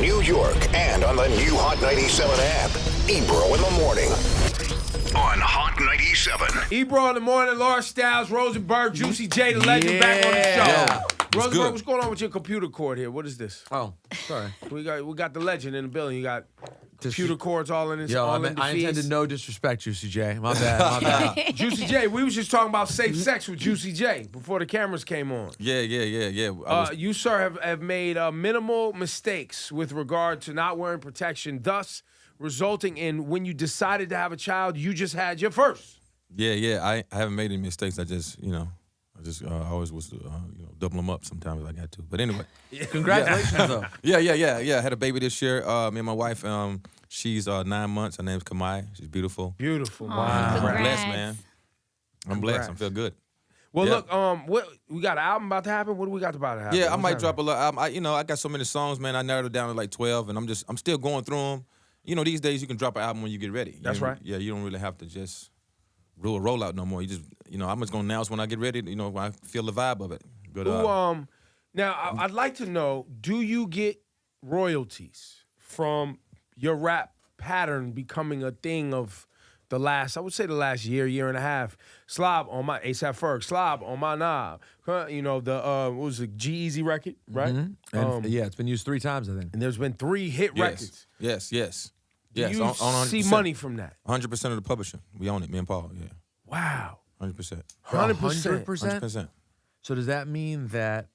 New York and on the new Hot 97 app. Ebro in the morning on Hot 97. Ebro in the morning, Laura Styles, Rosenberg, Juicy J, the legend, back on the show. Rosenberg, what's going on with your computer cord here? What is this? Oh, sorry. We got the legend in the building. You got computer cords all in this. I intended no disrespect, Juicy J. My bad. Juicy J, we was just talking about safe sex with Juicy J before the cameras came on. Yeah. You, sir, have made minimal mistakes with regard to not wearing protection, thus resulting in when you decided to have a child, you just had your first. Yeah. I haven't made any mistakes. I just, I always was, double them up sometimes if I got to. But anyway. Congratulations, though. Yeah. I had a baby this year. Me and my wife, she's 9 months. Her name's Kamai. She's beautiful. Beautiful. Wow. Wow. I'm blessed, man. I'm blessed. I feel good. Well, look, what we got an album about to happen? What do we got about to happen? Yeah, I might drop a little album. I got so many songs, man. I narrowed it down to like 12, and I'm still going through them. These days you can drop an album when you get ready. That's right. Yeah, you don't really have to just do a rollout no more. You just, I'm just gonna announce when I get ready. When I feel the vibe of it. But now I'd like to know: do you get royalties from your rap pattern becoming a thing of the last year and a half? Slob on my ASAP Ferg, Slob on my knob. What was the G-Eazy record, right? Mm-hmm. And it's been used 3 times, I think. And there's been 3 hit records. Yes. Do you see money from that? 100% of the publishing. We own it, me and Paul, yeah. Wow. 100%. 100%. So does that mean that...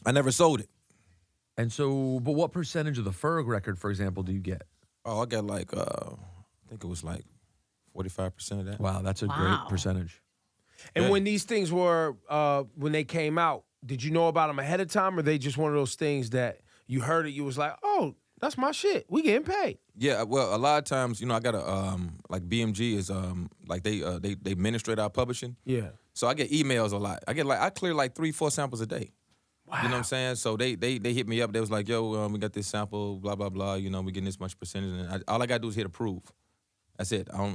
I never sold it. And so, but what percentage of the Ferg record, for example, do you get? Oh, I got like, I think it was like 45% of that. Wow, that's a great percentage. And when these things were, when they came out, did you know about them ahead of time, or they just one of those things that you heard it, you was like, oh, that's my shit. We getting paid. Yeah, well, a lot of times, I got a like BMG is like they administrate our publishing. Yeah. So I get emails a lot. I clear like 3-4 samples a day. Wow. You know what I'm saying? So they hit me up. They was like, yo, we got this sample, blah blah blah. We getting this much percentage, and all I gotta do is hit approve. That's it. I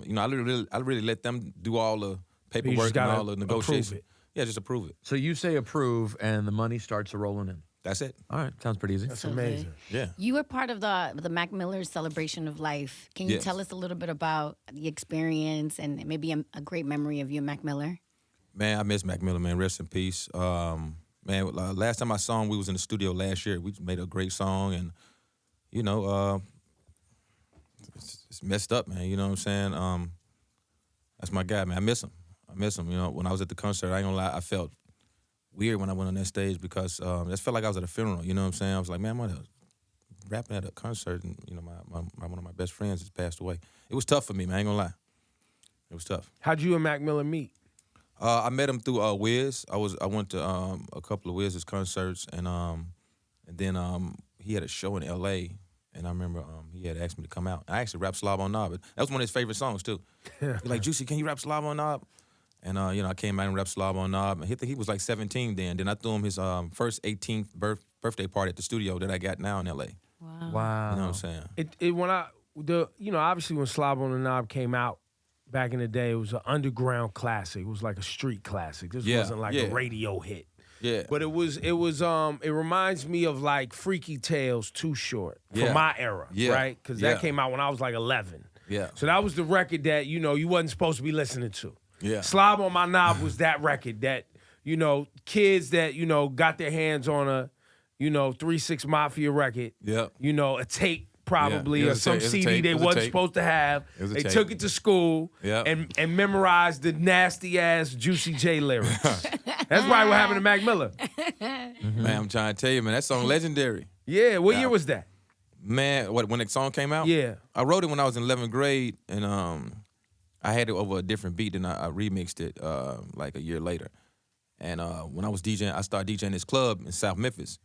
really let them do all the paperwork and all the negotiation. Yeah, just approve it. So you say approve, and the money starts rolling in. That's it. All right, sounds pretty easy. That's amazing. Yeah. You were part of the Mac Miller celebration of life. Can you tell us a little bit about the experience and maybe a great memory of you and Mac Miller? Man, I miss Mac Miller, man. Rest in peace. Man, last time I saw him, we was in the studio last year. We made a great song, and it's messed up, man. You know what I'm saying? That's my guy, man. I miss him. When I was at the concert, I ain't gonna lie, I felt weird when I went on that stage because I just felt like I was at a funeral. You know what I'm saying? I was like, man, I'm rapping at a concert, and one of my best friends has passed away. It was tough for me, man. I ain't gonna lie. It was tough. How'd you and Mac Miller meet? I met him through Wiz. I went to a couple of Wiz's concerts, and then he had a show in L.A. And I remember he had asked me to come out. I actually rapped Slob on Knob. That was one of his favorite songs too. He's like, Juicy, can you rap Slob on Knob? And I came out and rapped Slob on Knob. And he was like 17 then. Then I threw him his first 18th birthday party at the studio that I got now in L.A. Wow. You know what I'm saying? Obviously when Slob on the Knob came out back in the day, it was an underground classic. It was like a street classic. This wasn't like a radio hit. Yeah. But it reminds me of like Freaky Tales, Too Short from my era, right? Because that came out when I was like 11. Yeah. So that was the record that, you wasn't supposed to be listening to. Yeah. Slob on My Knob was that record that, kids that, got their hands on a, 3-6 Mafia record. Yeah. A tape probably or some CD they wasn't supposed to have. They took it to school and memorized the nasty ass Juicy J lyrics. That's probably what happened to Mac Miller. Man, I'm trying to tell you, man, that song legendary. Yeah, what year was that? Man, when the song came out? Yeah. I wrote it when I was in 11th grade, and I had it over a different beat, and I remixed it like a year later. And when I was DJing, I started DJing this club in South Memphis.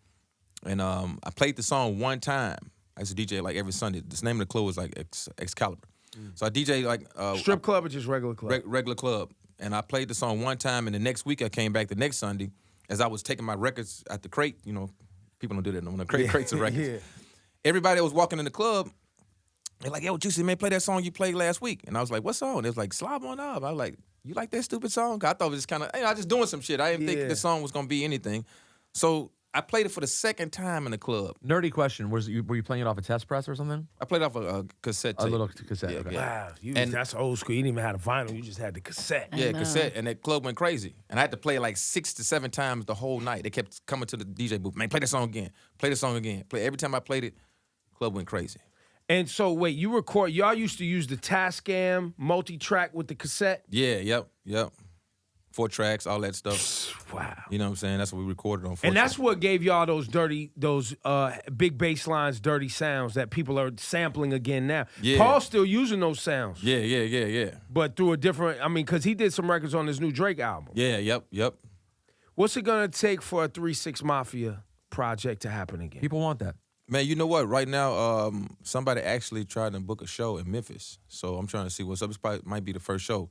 And I played the song one time. I used to DJ like every Sunday. The name of the club was like Excalibur. So I DJ like... Strip club or just regular club? Regular club. And I played the song one time, and the next week I came back the next Sunday as I was taking my records at the crate. People don't do that no more. Crates of records. Yeah. Everybody that was walking in the club, they're like, yo, Juicy, man, play that song you played last week. And I was like, what song? They was like, Slob on Knob. I was like, you like that stupid song? I thought it was just kind of, I was just doing some shit. I didn't think the song was going to be anything. So I played it for the second time in the club. Nerdy question: were you playing it off a test press or something? I played off a cassette tape. A little cassette. Yeah, okay. Wow, that's old school. You didn't even have a vinyl. You just had the cassette. Yeah, cassette, and that club went crazy. And I had to play it like 6 to 7 times the whole night. They kept coming to the DJ booth. Man, play the song again. Play the song again. Every time I played it, club went crazy. And so, wait, y'all used to use the Tascam multi-track with the cassette? Yeah, yep. 4 tracks, all that stuff. Wow. You know what I'm saying? That's what we recorded on 4 And that's tracks. what gave y'all those big bass lines, dirty sounds that people are sampling again now. Yeah. Paul's still using those sounds. Yeah. But through a different, because he did some records on his new Drake album. Yeah, yep. What's it going to take for a 3-6 Mafia project to happen again? People want that. Man, you know what? Right now, somebody actually tried to book a show in Memphis. So I'm trying to see what's up. This probably might be the first show.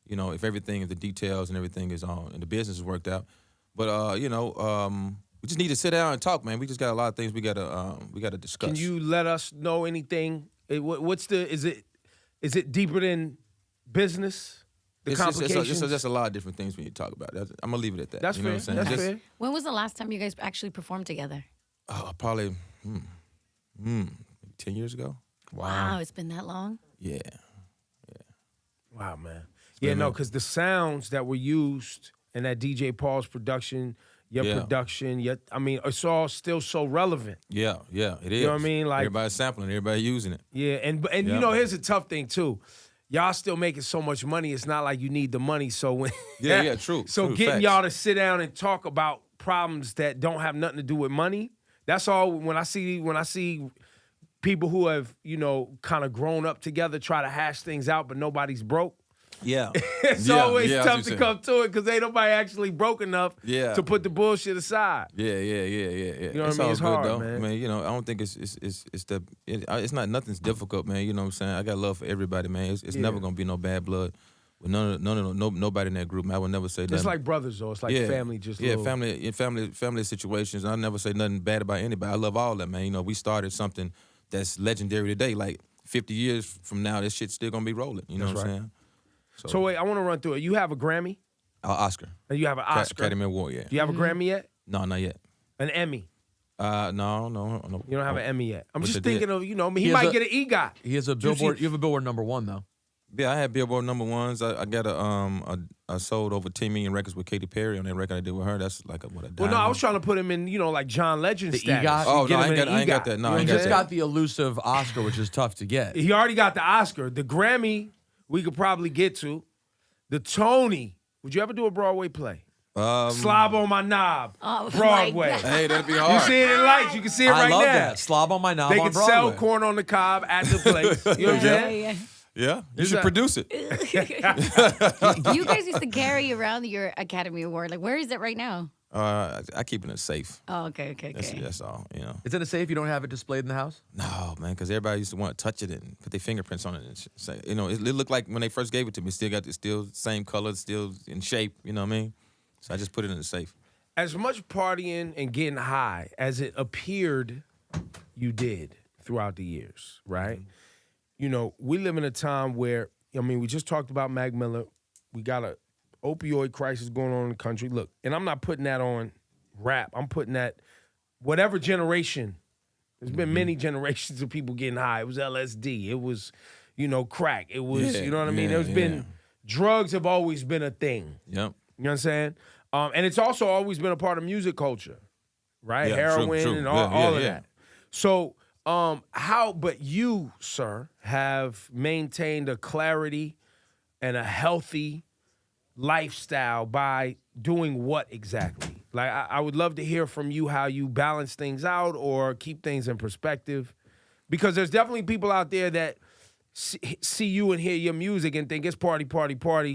You know, if the details and everything is on and the business is worked out. But we just need to sit down and talk, man. We just got a lot of things we gotta discuss. Can you let us know anything? Is it deeper than business? The complications? There's a lot of different things we need to talk about. I'm gonna leave it at that. That's you know fair. What I'm saying? That's fair. When was the last time you guys actually performed together? Probably 10 years ago. Wow, it's been that long? Yeah. Wow, man. Yeah, no, because the sounds that were used in that DJ Paul's production, your production, it's all still so relevant. Yeah, it is. You know what I mean? Like everybody's sampling, everybody using it. Yeah, and here's a tough thing too. Y'all still making so much money. It's not like you need the money. So when true. So true, getting facts. y'all to sit down and talk about problems that don't have nothing to do with money. That's all. When I see people who have kind of grown up together try to hash things out, but nobody's broke. Yeah. It's always tough to come to it because ain't nobody actually broke enough to put the bullshit aside. Yeah. You know what I mean? It's all hard, good, though. man. I mean, I don't think it's not nothing's difficult, man. You know what I'm saying? I got love for everybody, man. It's never gonna be no bad blood with nobody in that group. Man. I would never say that. It's like brothers, though. It's like family. Family situations. I never say nothing bad about anybody. I love all that, man. We started something that's legendary today. Like 50 years from now, this shit's still gonna be rolling. You know what I'm saying? So wait, I want to run through it. You have a Grammy? Oscar. And you have an Oscar? Academy Award, yeah. Do you have a Grammy yet? No, not yet. An Emmy? No. You don't have an Emmy yet. I'm just thinking of, he might get an EGOT. He has a Billboard. You have a Billboard #1 though. Yeah, I had Billboard #1s. I got I sold over 10 million records with Katy Perry on that record I did with her. That's like a diamond. Well, no, I was trying to put him in, like John Legend status. EGOT? Oh, no, I ain't got that. No, I ain't He got just that. got the elusive Oscar, which is tough to get. He already got the Oscar. The Grammy, we could probably get to. The Tony. Would you ever do a Broadway play? Slob on my knob. Oh, Broadway. my God. Hey, that'd be hard. You see it in lights. You can see it right I now. love that. Slob on my knob They on can Broadway. sell corn on the cob at the place. You know what I'm saying? Yeah, you should that- produce it. You guys used to carry around your Academy Award. Like, where is it right now? I keep it in a safe. Oh, okay. That's all. Is it a safe? You don't have it displayed in the house? No, man, because everybody used to want to touch it and put their fingerprints on it and say, it looked like when they first gave it to me, still same color, still in shape. You know what I mean? So I just put it in the safe. As much partying and getting high as it appeared you did throughout the years, right? We live in a time where, we just talked about Mac Miller. We got a opioid crisis going on in the country. Look, and I'm not putting that on rap. I'm putting that whatever generation. There's been many generations of people getting high. It was LSD. It was, crack. It was, you know what I mean? There's been, drugs have always been a thing. Yep. You know what I'm saying? And it's also always been a part of music culture, right? Yeah, Heroin true. and all of that. So but you, sir, have maintained a clarity and a healthy lifestyle by doing what exactly? Like, I would love to hear from you how you balance things out or keep things in perspective. Because there's definitely people out there that see you and hear your music and think it's party,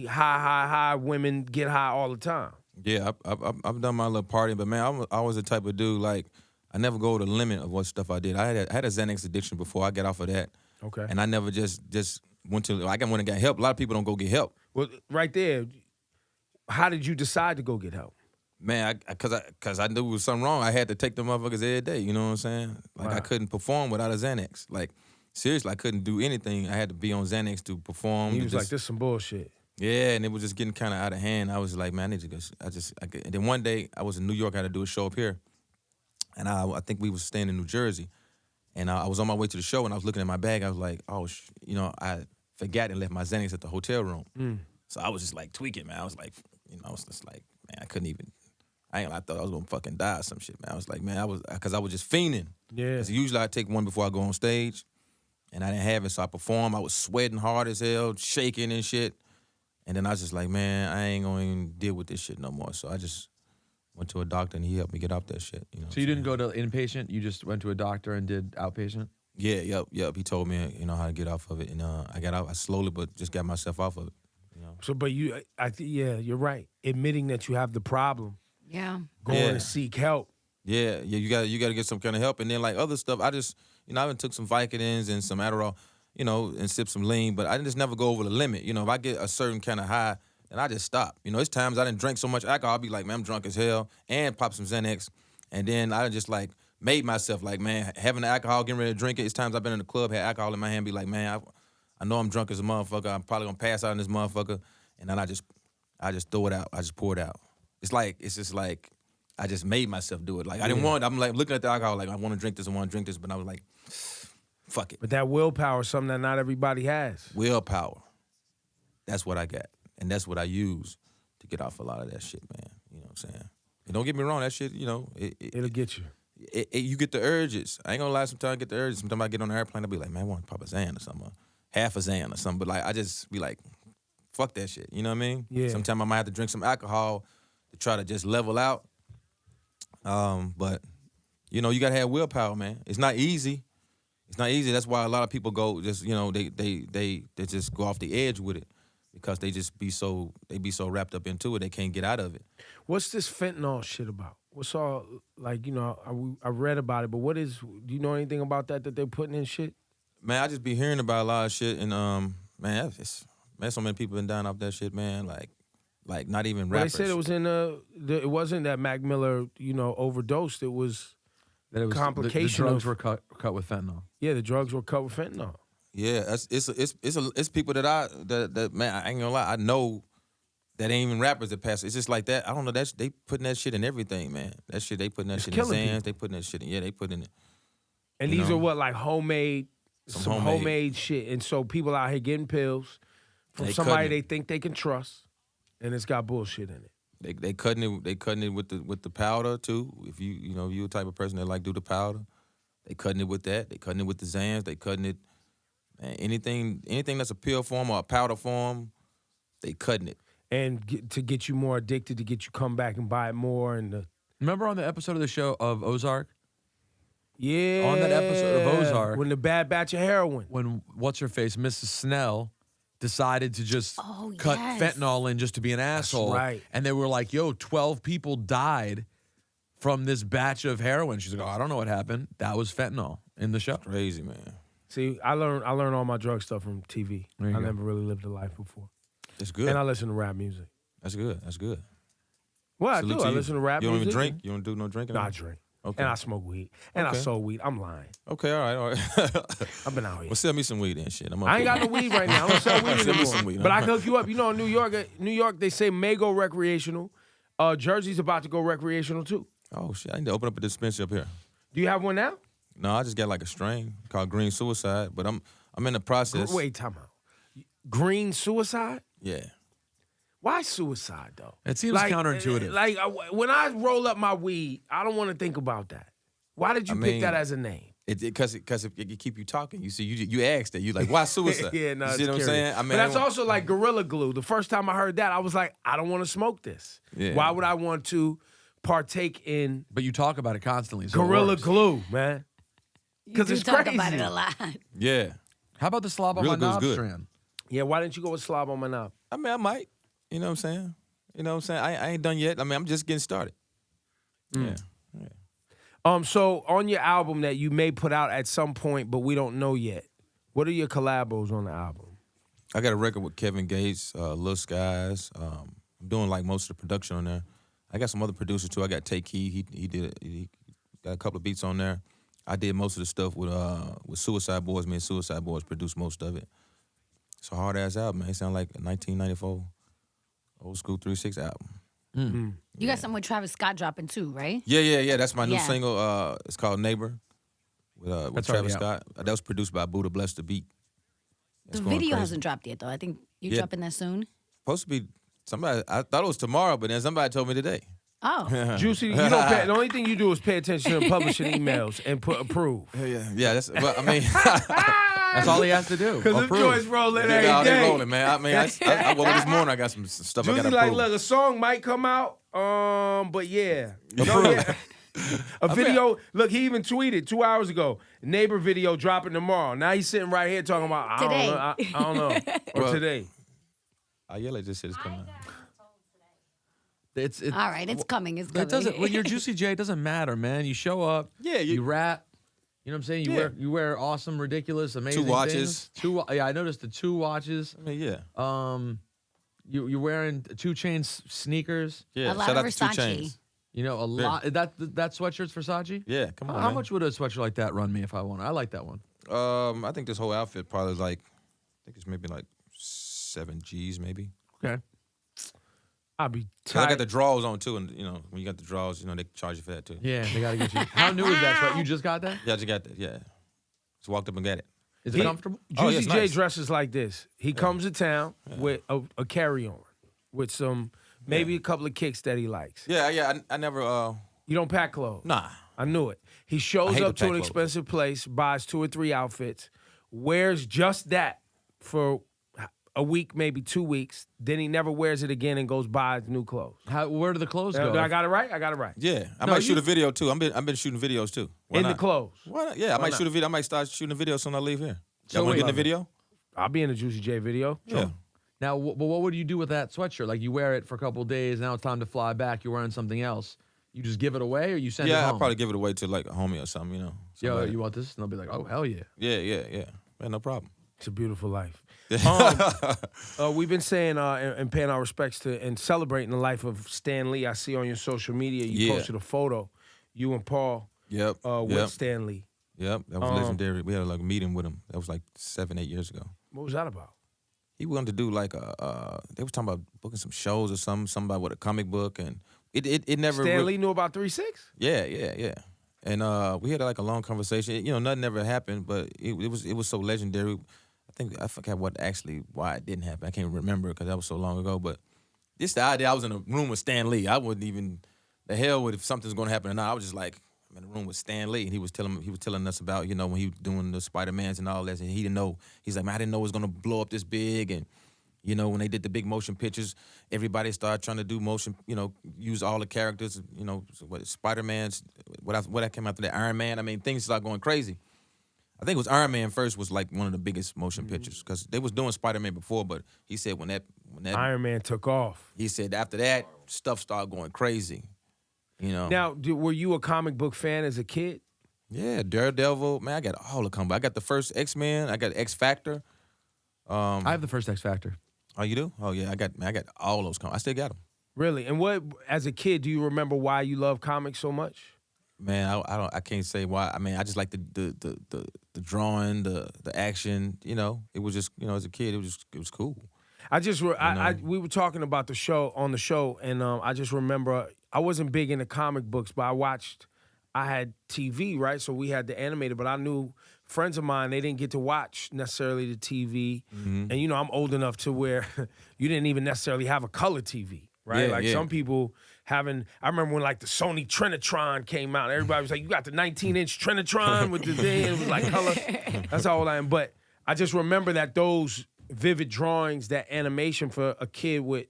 high, women get high all the time. Yeah, I've done my little partying, but man, I was the type of dude, like, I never go to the limit of what stuff I did. I had a Xanax addiction before I got off of that. Okay. And I never just went and got help. A lot of people don't go get help. Well, right there, how did you decide to go get help? Man, because I knew there was something wrong. I had to take the motherfuckers every day, you know what I'm saying? Like, I couldn't perform without a Xanax. Like, seriously, I couldn't do anything. I had to be on Xanax to perform. He was like, this some bullshit. Yeah, and it was just getting kind of out of hand. I was like, man, I need to go. And then one day, I was in New York, I had to do a show up here. And I think we was staying in New Jersey. And I was on my way to the show, and I was looking at my bag. I was like, oh, I forgot and left my Xanax at the hotel room. So I was just like tweaking, man. I was like, I was just like, man, I couldn't even. I thought I was gonna fucking die or some shit, man. I was like, man, because I was just fiending. Yeah. Because usually I take one before I go on stage, and I didn't have it, so I performed. I was sweating hard as hell, shaking and shit. And then I was just like, man, I ain't gonna even deal with this shit no more. So I just went to a doctor, and he helped me get off that shit. So you didn't go to inpatient? You just went to a doctor and did outpatient? Yeah, yep. He told me, how to get off of it, and I got out. I slowly, but just got myself off of it. So, but you're right. Admitting that you have the problem. Yeah. Going to seek help. Yeah. You got to get some kind of help, and then like other stuff. I just, I even took some Vicodins and some Adderall, and sipped some lean, but I just never go over the limit. If I get a certain kind of high, then I just stop. It's times I didn't drink so much alcohol. I'll be like, man, I'm drunk as hell, and pop some Xanax, and then I just like made myself like, man, having the alcohol, getting ready to drink it. It's times I've been in the club, had alcohol in my hand, be like, man, I know I'm drunk as a motherfucker. I'm probably gonna pass out in this motherfucker, and then I just throw it out. I just pour it out. It's just like I just made myself do it. Like I didn't want. I'm like looking at the alcohol, like I want to drink this, but I was like, fuck it. But that willpower is something that not everybody has. Willpower. That's what I got, and that's what I use to get off a lot of that shit, man. You know what I'm saying? And don't get me wrong, that shit, it'll get you. You get the urges. I ain't gonna lie. Sometimes I get the urges. Sometimes I get on the airplane, I'll be like, man, I want to pop a Xan or something. Half a Xan or something, but like I just be like, fuck that shit. You know what I mean? Yeah. Sometimes I might have to drink some alcohol to try to just level out. But you gotta have willpower, man. It's not easy. It's not easy. That's why a lot of people go just they just go off the edge with it because they be so wrapped up into it they can't get out of it. What's this fentanyl shit about? What's all like I read about it, but do you know anything about that they're putting in shit? Man, I just be hearing about a lot of shit, and man, so many people been dying off that shit, man. Like not even rappers. They said it was in it wasn't that Mac Miller, overdosed. It was complication. The drugs were cut with fentanyl. Yeah, the drugs were cut with fentanyl. Yeah, it's people that man, I ain't gonna lie, I know that ain't even rappers that pass. It's just like that. I don't know. They putting that shit in everything, man. That shit they putting that shit in Xans. They putting that shit in. Yeah, they putting it. And these are what like homemade. Some homemade shit. And so people out here getting pills from somebody they think they can trust, and it's got bullshit in it. They cutting it with the powder too. If you a type of person that like do the powder, they cutting it with that. They cutting it with the Xans. They cutting it, man, anything that's a pill form or a powder form, they cutting it. And to get you more addicted, to get you come back and buy it more. Remember on the episode of the show of Ozark? Yeah. On that episode of Ozark. When the bad batch of heroin. When, what's-her-face, Mrs. Snell, decided to just cut fentanyl in just to be an asshole. That's right. And they were like, 12 people died from this batch of heroin. She's like, I don't know what happened. That was fentanyl in the show. That's crazy, man. See, I learned all my drug stuff from TV. I never really lived a life before. It's good. And I listen to rap music. That's good. That's good. Well, I do. I listen to rap music. You don't even drink? You don't do no drinking? No, I drink. Okay. And I smoke weed. And I sold weed. I'm lying. Okay, all right. I've been out here. Well, sell me some weed and shit. I ain't got no weed right now. I don't sell weed anymore. Sell me some weed. But I can hook you up. In New York, they say may go recreational. Jersey's about to go recreational too. Oh shit! I need to open up a dispensary up here. Do you have one now? No, I just got like a strain called Green Suicide, but I'm in the process. Wait, time out. Green Suicide? Yeah. Why suicide though? It seems counterintuitive. When I roll up my weed, I don't want to think about that. Why did you pick that as a name? Because it keep you talking. You see, you asked that. You like, why suicide? Yeah, no, you see what I'm saying? But that's also like Gorilla Glue. The first time I heard that, I was like, I don't want to smoke this. Yeah. Why would I want to partake in? But you talk about it constantly. So Gorilla Glue, man. Because it's talk crazy. About it a lot. Yeah. How about the Slob on my knob strand? Yeah, why didn't you go with Slob on my knob? I mean, I might. You know what I'm saying? I ain't done yet. I mean, I'm just getting started. Yeah. So on your album that you may put out at some point, but we don't know yet, what are your collabos on the album? I got a record with Kevin Gates, Lil Skies. I'm doing like most of the production on there. I got some other producers too. I got Tay Key. He got a couple of beats on there. I did most of the stuff with Suicide Boys. Me and Suicide Boys produced most of it. It's a hard ass album, man. It sound like a 1994 old school 3-6 album. You got something with Travis Scott dropping too, right? Yeah. That's my new single. It's called Neighbor with Travis Scott. That was produced by Buddha Bless the Beat. The video hasn't dropped yet, though. I think you're dropping that soon. Supposed to be somebody. I thought it was tomorrow, but then somebody told me today. Oh, Juicy, you don't pay, the only thing you do is pay attention to publishing emails and put approve. Yeah. That's. But I mean, that's all he has to do. Because the joints rolling every day. They rolling, man. I mean, I woke up this morning. I got some stuff Juicy I got to like, approve. look, a song might come out, but yeah. A video, look, he even tweeted 2 hours ago, neighbor video dropping tomorrow. Now he's sitting right here talking about, I don't know. Or today. Ayala just said it's coming out. It's all right. It's coming. It's coming. It doesn't. When you're Juicy J, it doesn't matter, man. You show up. Yeah. You rap. You know what I'm saying? You wear awesome, ridiculous, amazing 2 watches. Things. I noticed the 2 watches. I mean, yeah. You're wearing 2 Chainz sneakers. A Yeah. lot Shout of out to 2 Versace. Chainz. You know, a lot. That sweatshirt's Versace? Yeah, come on, How man. much would a sweatshirt like that run me if I wanted? I like that one. I think this whole outfit probably is like, I think it's maybe like 7 G's maybe. Okay. I'll be I tight. got the drawers on too, and when you got the drawers, they charge you for that too. Yeah, they gotta get you. How new is that sweat? You just got that? Yeah, I just got that. Yeah, just walked up and got it. Is it comfortable? Juicy it's J nice. dresses like this. He comes to town with a carry-on, with some, maybe a couple of kicks that he likes. Yeah. I never. You don't pack clothes. Nah. I knew it. He shows hate up to to an pack clothes. expensive place, buys 2 or 3 outfits, wears just that for a week, maybe 2 weeks. Then he never wears it again and goes buys new clothes. Where do the clothes go? I got it right? I got it right. Yeah, I might shoot a video too. I've been shooting videos too. Why In not? the clothes. Why not? Yeah, I might shoot a video. I might start shooting a video as soon as I leave here. So Y'all want to wait. get in the video? I'll be in a Juicy J video. Yeah. Now, what would you do with that sweatshirt? Like, you wear it for a couple of days, now it's time to fly back, you're wearing something else. You just give it away, or you send it home? Yeah, I'll probably give it away to like a homie or something, Yo, somebody. you want this? And they'll be like, oh, hell yeah. Yeah. Man, no problem. It's a beautiful life. We've been saying and paying our respects to and celebrating the life of Stan Lee. I see on your social media you posted a photo, you and Paul. With Stan Lee. Yep, that was legendary. We had like a meeting with him. That was like 7-8 years ago. What was that about? He wanted to do like they were talking about booking some shows or something about with a comic book, and it never. Stan Lee knew about 3-6? Yeah. And we had like a long conversation. Nothing ever happened, but it was so legendary. I forgot why it didn't happen. I can't remember because that was so long ago. But just the idea, I was in a room with Stan Lee. I wouldn't even the hell with if something's going to happen or not. I was just like, I'm in a room with Stan Lee, and he was telling us about when he was doing the Spider-Mans and all that, and he didn't know. He's like, man, I didn't know it was going to blow up this big, and when they did the big motion pictures, everybody started trying to do motion, use all the characters, Spider-Man's, what came after that, Iron Man. I mean, things started going crazy. I think it was Iron Man first was like one of the biggest motion pictures because they was doing Spider-Man before, but he said when that Iron Man took off. He said after that stuff started going crazy. Now, were you a comic book fan as a kid? Yeah, Daredevil. Man, I got all the comic. I got the first X-Men. I got X Factor. I have the first X Factor. Oh, you do? Oh yeah, I got all those comics. I still got them. Really? And what, as a kid, do you remember why you love comics so much? Man, I can't say why. I mean, I just like the drawing, the action. It was just as a kid, it was cool. We were talking about the show on the show, and I just remember I wasn't big into comic books, but I had TV, right? So we had the animated, but I knew friends of mine, they didn't get to watch necessarily the TV. Mm-hmm. And I'm old enough to where you didn't even necessarily have a color TV, right? Some people I remember when like the Sony Trinitron came out, everybody was like, you got the 19-inch Trinitron with the thing, and it was like color. That's all I am. But I just remember that those vivid drawings, that animation for a kid with,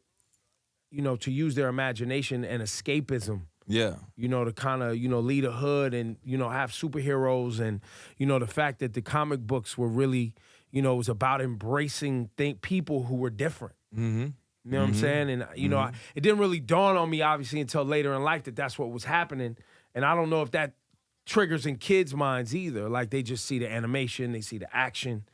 to use their imagination and escapism. Yeah. To kind of, lead a hood and, have superheroes and, the fact that the comic books were really, it was about embracing people who were different. Mm-hmm. You know what I'm saying? And, it didn't really dawn on me, obviously, until later in life that that's what was happening. And I don't know if that triggers in kids' minds either. Like, they just see the animation, they see the action,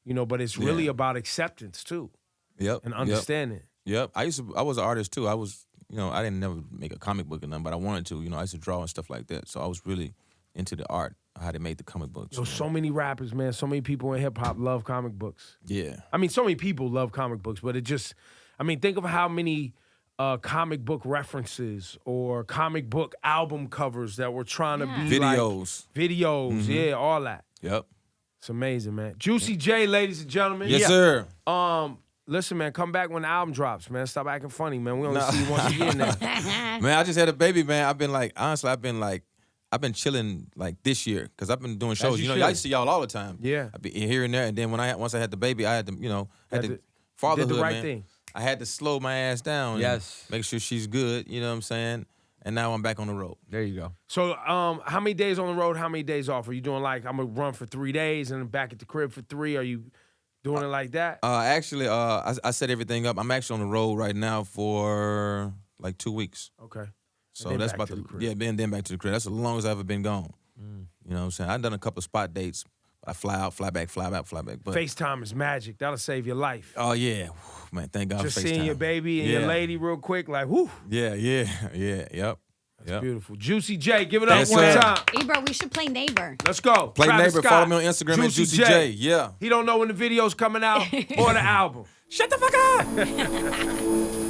but it's really about acceptance, too. Yep. And understanding. Yep. I was an artist, too. I was, I didn't never make a comic book or nothing, but I wanted to. I used to draw and stuff like that. So I was really into the art, how they made the comic books. So many rappers, man, so many people in hip-hop love comic books. Yeah. I mean, so many people love comic books, but it just... think of how many comic book references or comic book album covers that were trying to be videos. Like, videos, yeah, all that. Yep. It's amazing, man. Juicy J, ladies and gentlemen. Yes, sir. Listen, man, come back when the album drops, man. Stop acting funny, man. We only see you once a year now. Man, I just had a baby, man. I've been chilling like this year because I've been doing shows. You know, I used to see y'all all the time. Yeah. I've been here and there, and then once I had the baby, I had to, fatherhood, did the right man. thing. I had to slow my ass down. Yes. And make sure she's good. You know what I'm saying? And now I'm back on the road. There you go. So, how many days on the road? How many days off? Are you doing like I'm gonna run for 3 days and then back at the crib for 3? Are you doing it like that? Actually, I set everything up. I'm actually on the road right now for like 2 weeks. Okay. So that's about then back to the crib. That's the longest I've ever been gone. You know what I'm saying? I've done a couple of spot dates. I fly out, fly back, fly out, fly back. But FaceTime is magic. That'll save your life. Oh yeah, man! Thank God Just for FaceTime. seeing your baby and your lady real quick, like whoo. Yep. That's beautiful. Juicy J, give it up one time. Ebro, we should play Neighbor. Let's go. Play Travis Neighbor. Scott, Follow me on Instagram at Juicy J. Yeah. He don't know when the video's coming out or the album. Shut the fuck up.